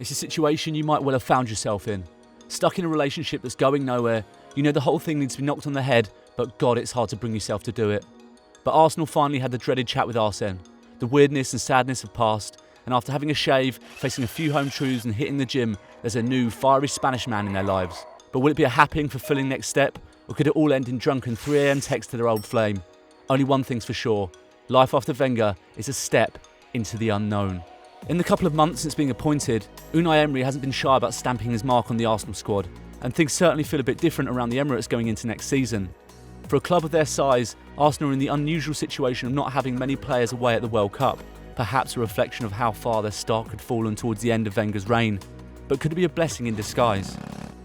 It's a situation you might well have found yourself in. Stuck in a relationship that's going nowhere, you know the whole thing needs to be knocked on the head, but God, it's hard to bring yourself to do it. But Arsenal finally had the dreaded chat with Arsene. The weirdness and sadness have passed, and after having a shave, facing a few home truths and hitting the gym, there's a new, fiery Spanish man in their lives. But will it be a happy and fulfilling next step, or could it all end in drunken 3 AM texts to their old flame? Only one thing's for sure, life after Wenger is a step into the unknown. In the couple of months since being appointed, Unai Emery hasn't been shy about stamping his mark on the Arsenal squad, and things certainly feel a bit different around the Emirates going into next season. For a club of their size, Arsenal are in the unusual situation of not having many players away at the World Cup, perhaps a reflection of how far their stock had fallen towards the end of Wenger's reign. But could it be a blessing in disguise?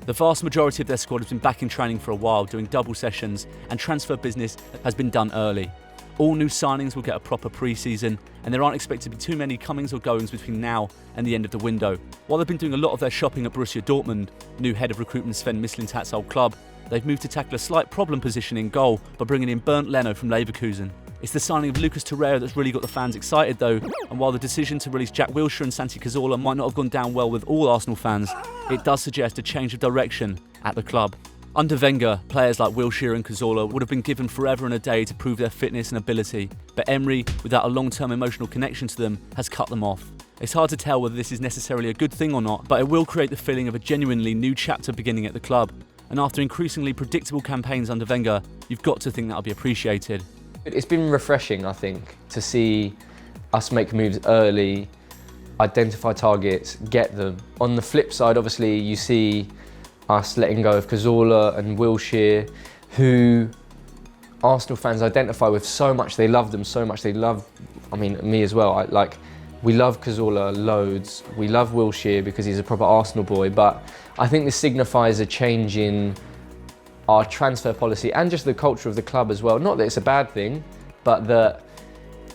The vast majority of their squad has been back in training for a while, doing double sessions, and transfer business has been done early. All new signings will get a proper pre-season, and there aren't expected to be too many comings or goings between now and the end of the window. While they've been doing a lot of their shopping at Borussia Dortmund, new head of recruitment Sven Mislintat's old club, they've moved to tackle a slight problem position in goal by bringing in Bernd Leno from Leverkusen. It's the signing of Lucas Torreira that's really got the fans excited though, and while the decision to release Jack Wilshere and Santi Cazorla might not have gone down well with all Arsenal fans, it does suggest a change of direction at the club. Under Wenger, players like Wilshere and Cazorla would have been given forever and a day to prove their fitness and ability, but Emery, without a long-term emotional connection to them, has cut them off. It's hard to tell whether this is necessarily a good thing or not, but it will create the feeling of a genuinely new chapter beginning at the club. And after increasingly predictable campaigns under Wenger, you've got to think that'll be appreciated. It's been refreshing, I think, to see us make moves early, identify targets, get them. On the flip side, obviously, you see us letting go of Cazorla and Wilshere, who Arsenal fans identify with so much. They love them so much. They love, me as well. We love Cazorla loads. We love Wilshere because he's a proper Arsenal boy. But I think this signifies a change in our transfer policy and just the culture of the club as well. Not that it's a bad thing, but that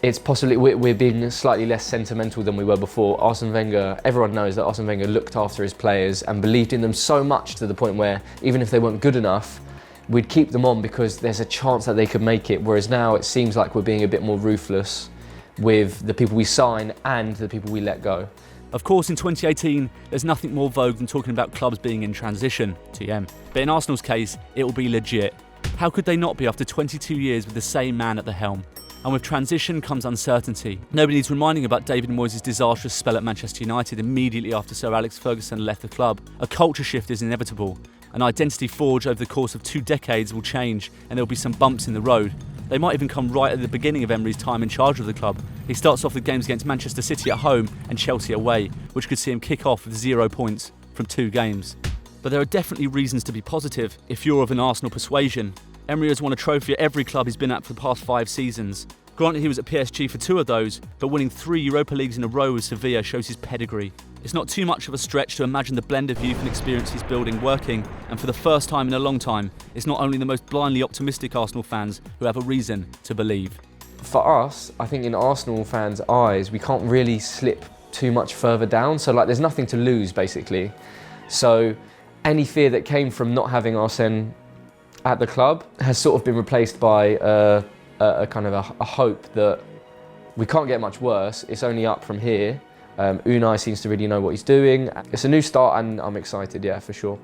it's possibly we're being slightly less sentimental than we were before. Arsene Wenger, everyone knows that Arsene Wenger looked after his players and believed in them so much to the point where even if they weren't good enough, we'd keep them on because there's a chance that they could make it. Whereas now it seems like we're being a bit more ruthless with the people we sign and the people we let go. Of course, in 2018, there's nothing more vogue than talking about clubs being in transition, TM. But in Arsenal's case, it will be legit. How could they not be after 22 years with the same man at the helm? And with transition comes uncertainty. Nobody needs reminding about David Moyes' disastrous spell at Manchester United immediately after Sir Alex Ferguson left the club. A culture shift is inevitable. An identity forged over the course of 2 decades will change, and there will be some bumps in the road. They might even come right at the beginning of Emery's time in charge of the club. He starts off with games against Manchester City at home and Chelsea away, which could see him kick off with 0 points from 2 games. But there are definitely reasons to be positive if you're of an Arsenal persuasion. Emery has won a trophy at every club he's been at for the past 5 seasons. Granted, he was at PSG for 2 of those, but winning 3 Europa Leagues in a row with Sevilla shows his pedigree. It's not too much of a stretch to imagine the blend of youth and experience he's building working, and for the first time in a long time, it's not only the most blindly optimistic Arsenal fans who have a reason to believe. For us, I think in Arsenal fans' eyes, we can't really slip too much further down, so there's nothing to lose basically. So any fear that came from not having Arsene at the club has sort of been replaced by a kind of a hope that we can't get much worse, it's only up from here. Unai seems to really know what he's doing. It's a new start and I'm excited, yeah, for sure.